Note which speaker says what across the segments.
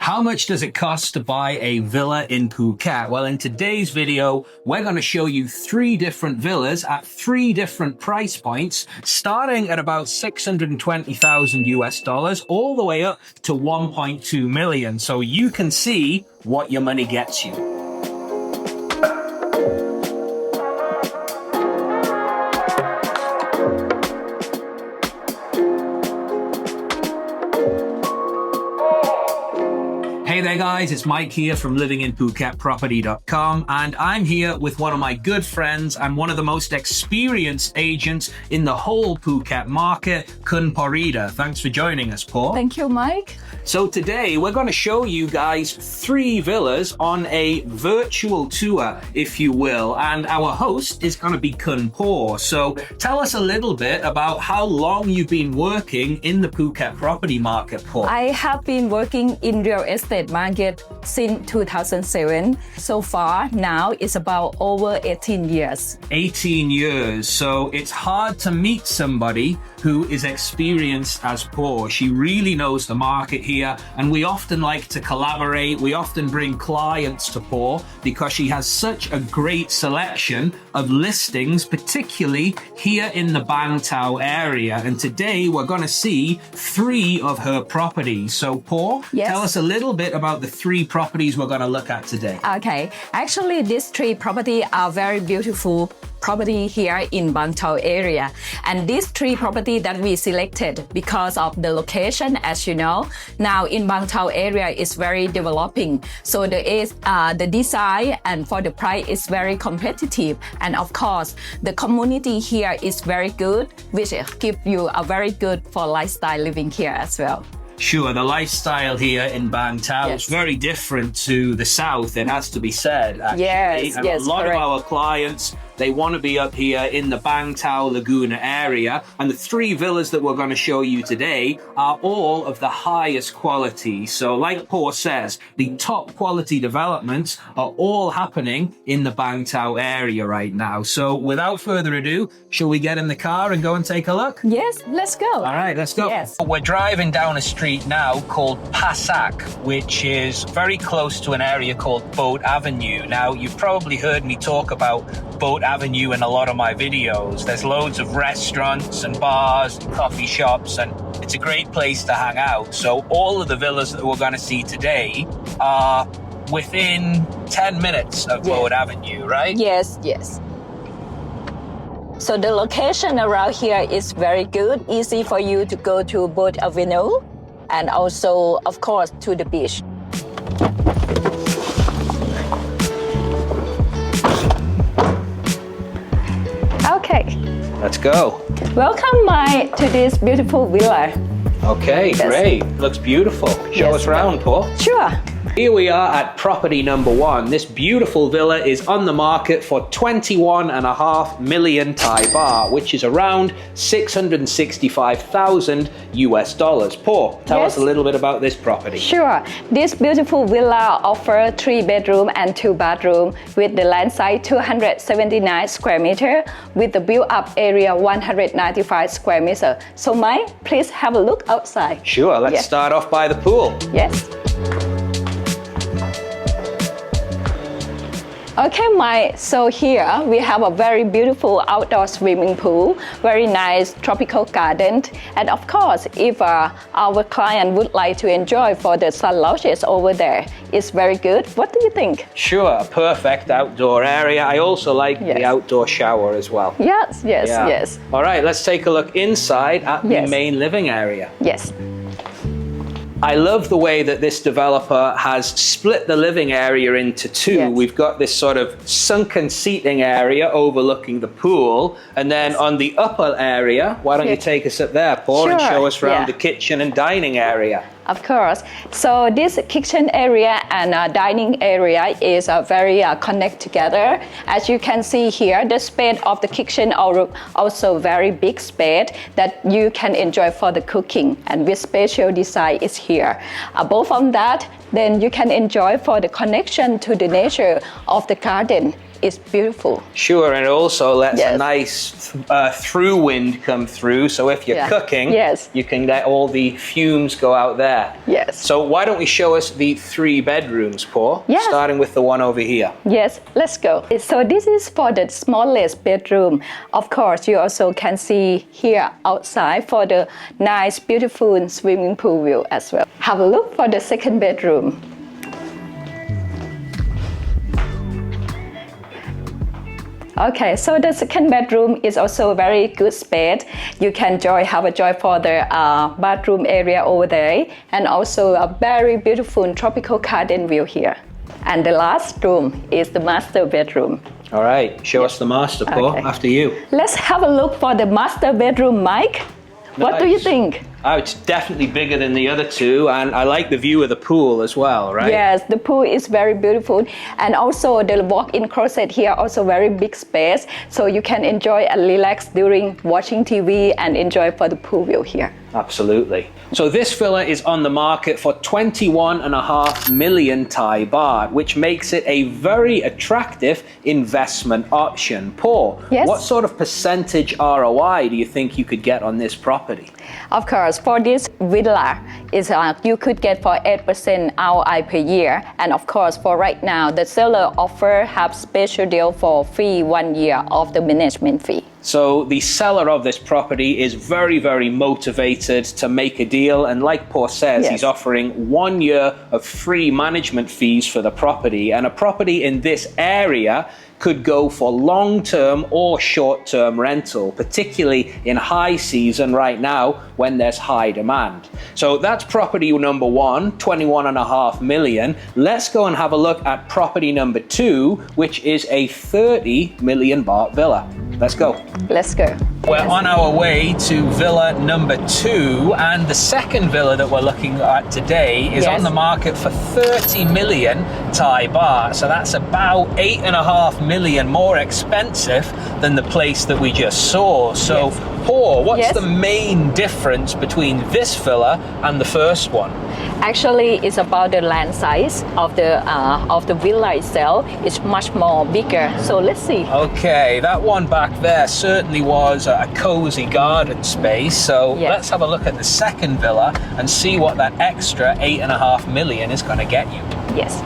Speaker 1: How much does it cost to buy a villa in Phuket? Well, in today's video, we're going to show you 3 different villas at 3 different price points, starting at about 620,000 US dollars all the way up to 1.2 million. So you can see what your money gets you. Hey there guys, it's Mike here from livinginphuketproperty.com, and I'm here with one of my good friends and one of the most experienced agents in the whole Phuket market, Kun Porida. Thanks for joining us, Paul.
Speaker 2: Thank you, Mike.
Speaker 1: So today we're going to show you guys 3 villas on a virtual tour, if you will, and our host is going to be Kun Por. So tell us a little bit about how long you've been working in the Phuket property market, Paul.
Speaker 2: I have been working in real estate market since 2007. So far, now it's about over 18 years.
Speaker 1: 18 years. So it's hard to meet somebody who is experienced as Paul. She really knows the market here, and we often like to collaborate. We often bring clients to Paul because she has such a great selection of listings, particularly here in the Bang Tao area. And today we're going to see 3 of her properties. So Paul,
Speaker 2: yes,
Speaker 1: tell us a little bit about the 3 properties we're going to look at today.
Speaker 2: Okay, actually these 3 properties are very beautiful property here in Bang Tao area, and these 3 property that we selected because of the location. As you know, now in Bang Tao area is very developing, so the design and for the price is very competitive, and of course the community here is very good, which give you a very good for lifestyle living here as well.
Speaker 1: Sure, the lifestyle here in Bang Tao is very different to the south, it has to be said, actually.
Speaker 2: Yes,
Speaker 1: and
Speaker 2: yes,
Speaker 1: a lot
Speaker 2: correct.
Speaker 1: of our clients, they want to be up here in the Bang Tao Laguna area, and the 3 villas that we're going to show you today are all of the highest quality. So like Paul says, the top quality developments are all happening in the Bang Tao area right now. So without further ado, shall we get in the car and go and take a look?
Speaker 2: Yes, let's go.
Speaker 1: All right, let's go.
Speaker 2: Yes.
Speaker 1: We're driving down a street now called Pasak, which is very close to an area called Boat Avenue. Now, you've probably heard me talk about Boat Avenue in a lot of my videos. There's loads of restaurants and bars and coffee shops, and it's a great place to hang out. So all of the villas that we're going to see today are within 10 minutes of Boat Avenue, right?
Speaker 2: Yes, yes. So the location around here is very good, easy for you to go to Boat Avenue and also, of course, to the beach. Okay.
Speaker 1: Let's go.
Speaker 2: Welcome, Mike, to this beautiful villa.
Speaker 1: Okay,
Speaker 2: Yes.
Speaker 1: great. Looks beautiful. Show
Speaker 2: Yes,
Speaker 1: us around, Paul.
Speaker 2: Sure.
Speaker 1: Here we are at property number 1. This beautiful villa is on the market for 21.5 million Thai baht, which is around 665,000 US dollars. Paul, tell us
Speaker 2: Yes.
Speaker 1: a little bit about this property.
Speaker 2: Sure. This beautiful villa offers 3 bedroom and 2 bathroom with the land size 279 square meter with the built-up area 195 square meter. So Mike, please have a look outside.
Speaker 1: Sure, let's
Speaker 2: Yes.
Speaker 1: start off by the pool.
Speaker 2: Yes. Okay, Mike, so here we have a very beautiful outdoor swimming pool, very nice tropical garden, and of course, if our client would like to enjoy for the sun lounges over there, it's very good. What do you think?
Speaker 1: Sure, a perfect outdoor area. I also like the
Speaker 2: Yes.
Speaker 1: outdoor shower as well.
Speaker 2: Yes, yes,
Speaker 1: Yeah.
Speaker 2: yes.
Speaker 1: All right, let's take a look inside at the
Speaker 2: Yes.
Speaker 1: main living area.
Speaker 2: Yes.
Speaker 1: I love the way that this developer has split the living area into 2.
Speaker 2: Yes.
Speaker 1: We've got this sort of sunken seating area overlooking the pool, and then on the upper area, why don't you
Speaker 2: Yes.
Speaker 1: take us up there, Paul, and
Speaker 2: Sure,
Speaker 1: show us around
Speaker 2: yeah.
Speaker 1: the kitchen and dining area.
Speaker 2: Of course. So this kitchen area and dining area is very connect together. As you can see here, the space of the kitchen also very big space that you can enjoy for the cooking, and with special design is here. Above from that, then you can enjoy for the connection to the nature of the garden. is beautiful.
Speaker 1: Sure, and it also lets
Speaker 2: Yes.
Speaker 1: a nice through wind come through. So if you're cooking,
Speaker 2: Yes.
Speaker 1: you can let all the fumes go out there.
Speaker 2: Yes.
Speaker 1: So why don't we show us the 3 bedrooms, Paul?
Speaker 2: Yes.
Speaker 1: Starting with the one over here.
Speaker 2: Yes, let's go. So this is for the smallest bedroom. Of course, you also can see here outside for the nice, beautiful swimming pool view as well. Have a look for the second bedroom. Okay, so the second bedroom is also a very good space. You can have a joy for the bathroom area over there, and also a very beautiful tropical garden view here. And the last room is the master bedroom.
Speaker 1: All right, show us the master, Paul,
Speaker 2: Okay.
Speaker 1: after you.
Speaker 2: Let's have a look for the master bedroom, Mike. What do you
Speaker 1: Nice.
Speaker 2: think?
Speaker 1: Oh, it's definitely bigger than the other 2, and I like the view of the pool as well, right?
Speaker 2: Yes, the pool is very beautiful, and also the walk-in closet here also very big space, so you can enjoy and relax during watching TV and enjoy for the pool view here.
Speaker 1: Absolutely. So this villa is on the market for 21.5 million Thai baht, which makes it a very attractive investment option. Paul,
Speaker 2: Yes?
Speaker 1: what sort of percentage ROI do you think you could get on this property?
Speaker 2: Of course, for this villa, you could get for 8% ROI per year, and of course, for right now, the seller offer have special deal for free 1 year of the management fee.
Speaker 1: So the seller of this property is very, very motivated to make a deal. And like Paul says,
Speaker 2: Yes.
Speaker 1: he's offering 1 year of free management fees for the property. And a property in this area could go for long-term or short-term rental, particularly in high season right now when there's high demand. So that's property number 1, 21.5 million. Let's go and have a look at property number 2, which is a 30 million baht villa. Let's go.
Speaker 2: Let's go.
Speaker 1: We're on our way to villa number 2, and the second villa that we're looking at today is
Speaker 2: Yes.
Speaker 1: on the market for 30 million Thai baht. So that's about 8.5 million more expensive than the place that we just saw. So,
Speaker 2: Yes.
Speaker 1: Paul, what's
Speaker 2: Yes.
Speaker 1: the main difference between this villa and the first one?
Speaker 2: Actually, it's about the land size of the villa itself. It's much more bigger. So let's see.
Speaker 1: Okay, that one back there certainly was a cozy garden space. So
Speaker 2: Yes.
Speaker 1: let's have a look at the second villa and see what that extra 8.5 million is going to get you.
Speaker 2: Yes.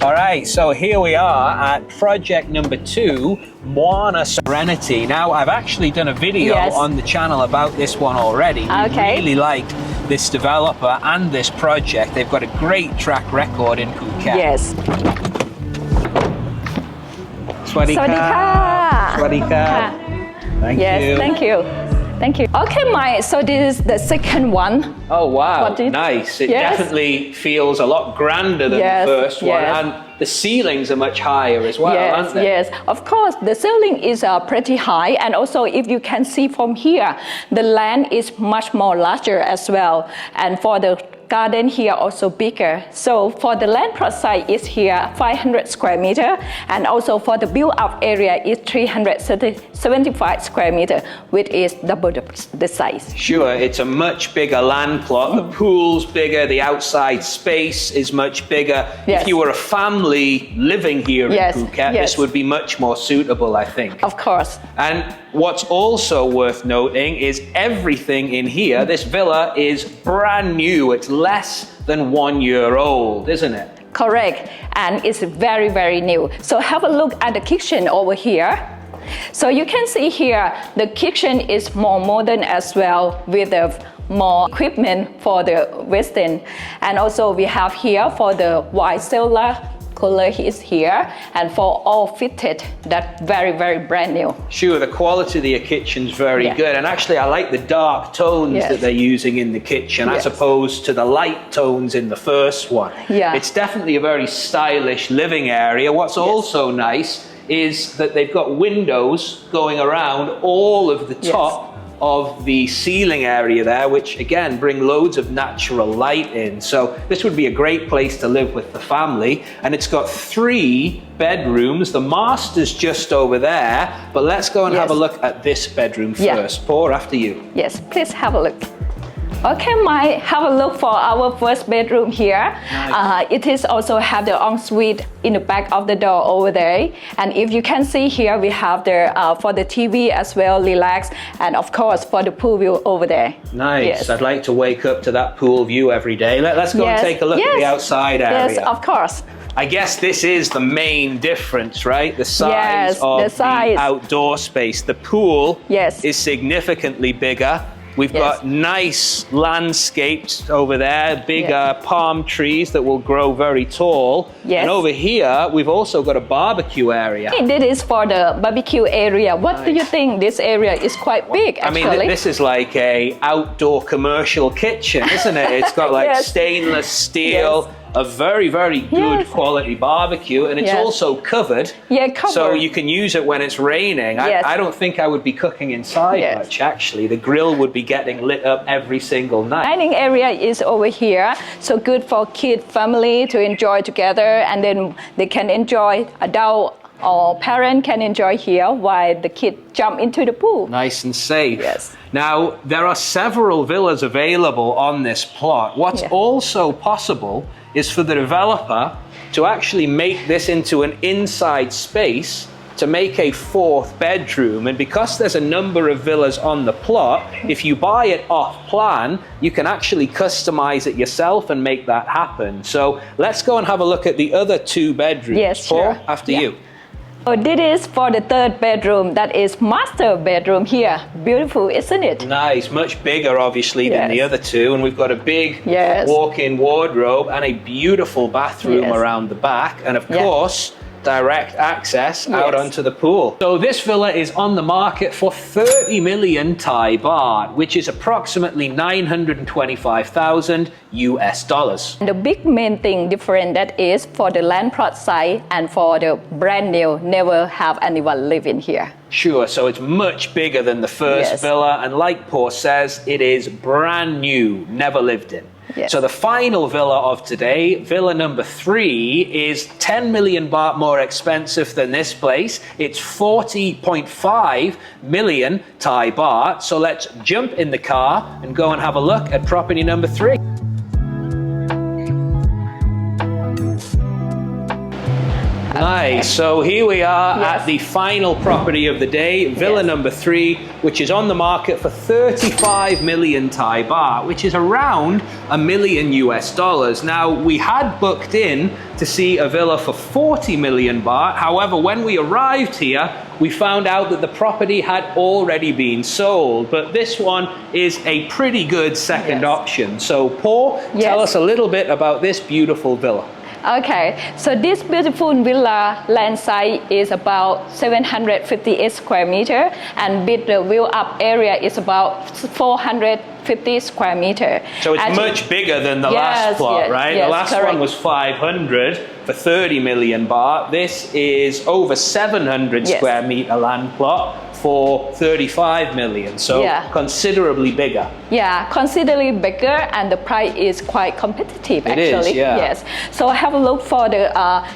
Speaker 1: All right, so here we are at project number 2, Moana Serenity. Now, I've actually done a video
Speaker 2: Yes.
Speaker 1: on the channel about this one already.
Speaker 2: Okay.
Speaker 1: We really liked this developer and this project. They've got a great track record in Phuket.
Speaker 2: Yes.
Speaker 1: Swadee
Speaker 2: Swadee
Speaker 1: ka.
Speaker 2: ka.
Speaker 1: Swadee ka. Thank
Speaker 2: Yes,
Speaker 1: you.
Speaker 2: thank you. Thank you. Okay, Mike, so this is the second one.
Speaker 1: Oh, wow.
Speaker 2: What do you-
Speaker 1: Nice. It
Speaker 2: Yes.
Speaker 1: definitely feels a lot grander than
Speaker 2: Yes,
Speaker 1: the first one.
Speaker 2: yes.
Speaker 1: And the ceilings are much higher as well,
Speaker 2: Yes,
Speaker 1: aren't they?
Speaker 2: yes. Of course, the ceiling is pretty high, and also if you can see from here, the land is much more larger as well. And for the garden here also bigger. So for the land plot size is here 500 square meter, and also for the build up area is 375 square meter, which is double the size.
Speaker 1: Sure, it's a much bigger land plot. The pool's bigger, the outside space is much bigger.
Speaker 2: Yes.
Speaker 1: If you were a family living here
Speaker 2: Yes,
Speaker 1: in Phuket,
Speaker 2: yes.
Speaker 1: this would be much more suitable, I think.
Speaker 2: Of course.
Speaker 1: And what's also worth noting is everything in here, this villa is brand new. It's less than 1 year old, isn't it?
Speaker 2: Correct, and it's very, very new. So have a look at the kitchen over here. So you can see here, the kitchen is more modern as well, with more equipment for the Western. And also we have here for the white cellular color is here, and for all fitted, that very, very brand new.
Speaker 1: Sure, the quality of the kitchen's very
Speaker 2: Yeah.
Speaker 1: good. And actually, I like the dark tones
Speaker 2: Yes.
Speaker 1: that they're using in the kitchen as
Speaker 2: Yes.
Speaker 1: opposed to the light tones in the first one.
Speaker 2: Yeah.
Speaker 1: It's definitely a very stylish living area. What's also nice is that they've got windows going around all of the
Speaker 2: Yes.
Speaker 1: top of the ceiling area there, which again bring loads of natural light in. So this would be a great place to live with the family. And it's got 3 bedrooms. The master's just over there, but let's go and have a
Speaker 2: Yes.
Speaker 1: look at this bedroom
Speaker 2: Yeah.
Speaker 1: first. Paul, after you.
Speaker 2: Yes, please have a look. Okay, Mike, have a look for our first bedroom here.
Speaker 1: Nice.
Speaker 2: It is also have the ensuite in the back of the door over there. And if you can see here, we have the for the TV as well, relax, and of course for the pool view over there.
Speaker 1: Nice.
Speaker 2: Yes.
Speaker 1: I'd like to wake up to that pool view every day. Let's go and take a look at the outside area.
Speaker 2: Yes, of course.
Speaker 1: I guess this is the main difference, right? The size of the outdoor space. The pool is significantly bigger. We've got nice landscapes over there, bigger palm trees that will grow very tall. And over here, we've also got a barbecue area.
Speaker 2: This is for the barbecue area. What do you think? This area is quite big, actually.
Speaker 1: I mean, this is like a outdoor commercial kitchen, isn't it? It's got like stainless steel, a very, very good quality barbecue, and it's also covered. So you can use it when it's raining. I don't think I would be cooking inside much, actually. The grill would be getting lit up every single night.
Speaker 2: Dining area is over here, so good for kid, family to enjoy together, and then they can enjoy, adult or parent can enjoy here while the kid jump into the pool.
Speaker 1: Nice and safe. Now, there are several villas available on this plot. What's also possible is for the developer to actually make this into an inside space to make a fourth bedroom. And because there's a number of villas on the plot, if you buy it off plan, you can actually customize it yourself and make that happen. So let's go and have a look at the other two bedrooms. Paul, after you.
Speaker 2: Oh, this is for the third bedroom. That is master bedroom here. Beautiful, isn't it?
Speaker 1: Nice, much bigger obviously than the other two. And we've got a big walk-in wardrobe and a beautiful bathroom around the back. And of course, direct access out onto the pool. So this villa is on the market for 30 million Thai baht, which is approximately 925,000 US dollars.
Speaker 2: The big main thing different that is for the land plot side and for the brand new, never have anyone live in here.
Speaker 1: Sure, so it's much bigger than the first villa, and like Paul says, it is brand new, never lived in. So the final villa of today, villa number 3, is 10 million baht more expensive than this place. It's 40.5 million Thai baht. So let's jump in the car and go and have a look at property number 3. Nice. So here we are at the final property of the day, villa number 3, which is on the market for 35 million Thai baht, which is around $1 million US dollars. Now, we had booked in to see a villa for 40 million baht. However, when we arrived here, we found out that the property had already been sold, but this one is a pretty good second option. So Paul, tell us a little bit about this beautiful villa.
Speaker 2: Okay, so this beautiful villa land site is about 758 square meter, and with the view up area is about 450 square meter.
Speaker 1: So it's much bigger than the last plot, right? The last one was 500 for 30 million baht. This is over 700 square meter land plot for 35 million, so considerably bigger. Yeah, considerably bigger, and the price is quite competitive actually. It is, yes. So have a look for the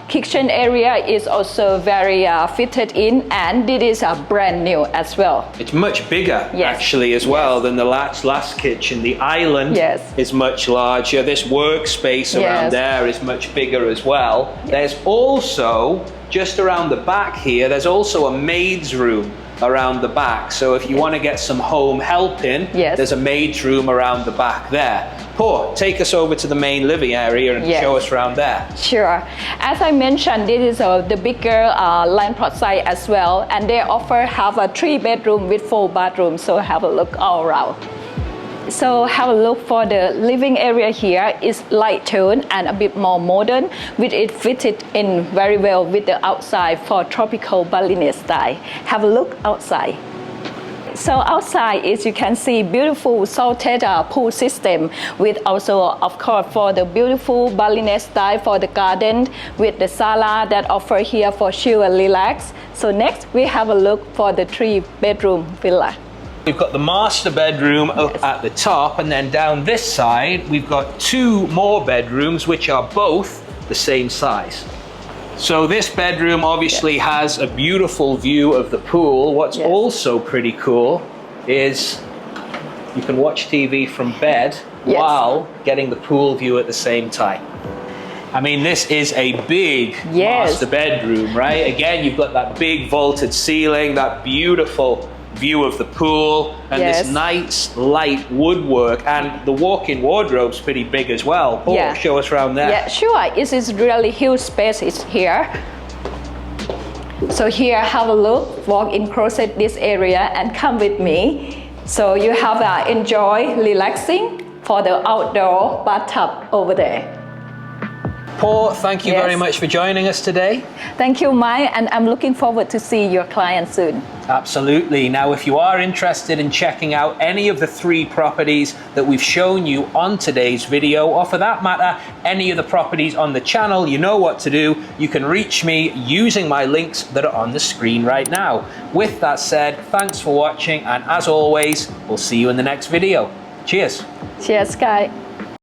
Speaker 1: kitchen area is also very fitted in, and it is brand new as well. It's much bigger actually as well than the last kitchen. The island is much larger. This workspace around there is much bigger as well. There's also, just around the back here, there's also a maid's room around the back. So if you want to get some home help in, there's a maid's room around the back there. Paul, take us over to the main living area and show us around there. Sure. As I mentioned, this is the bigger land plot site as well, and they have a 3-bedroom with 4 bathrooms, so have a look all around. So have a look for the living area here. It's light tone and a bit more modern, with it fitted in very well with the outside for tropical Balinese style. Have a look outside. So outside is, you can see beautiful salted pool system, with also of course for the beautiful Balinese style for the garden, with the sala that offer here for chill and relax. So next we have a look for the 3-bedroom villa. We've got the master bedroom up at the top, and then down this side we've got 2 more bedrooms which are both the same size. So this bedroom obviously has a beautiful view of the pool. What's also pretty cool is You can watch TV from bed
Speaker 2: Yes.
Speaker 1: while getting the pool view at the same time. I mean, this is a big
Speaker 2: Yes.
Speaker 1: master bedroom, right? Again, you've got that big vaulted ceiling, that beautiful view of the pool, and
Speaker 2: Yes.
Speaker 1: this nice light woodwork, and the walk-in wardrobe's pretty big as well. Paul,
Speaker 2: Yeah.
Speaker 1: show us around there.
Speaker 2: Yeah, sure. It is really huge space is here. So here, have a look, walk in closet this area and come with me. So you have enjoy relaxing for the outdoor bathtub over there.
Speaker 1: Paul, thank you
Speaker 2: Yes.
Speaker 1: very much for joining us today.
Speaker 2: Thank you, Mike, and I'm looking forward to see your client soon.
Speaker 1: Absolutely. Now, if you are interested in checking out any of the 3 properties that we've shown you on today's video, or for that matter, any of the properties on the channel, you know what to do. You can reach me using my links that are on the screen right now. With that said, thanks for watching, and as always, we'll see you in the next video. Cheers.
Speaker 2: Cheers, guys.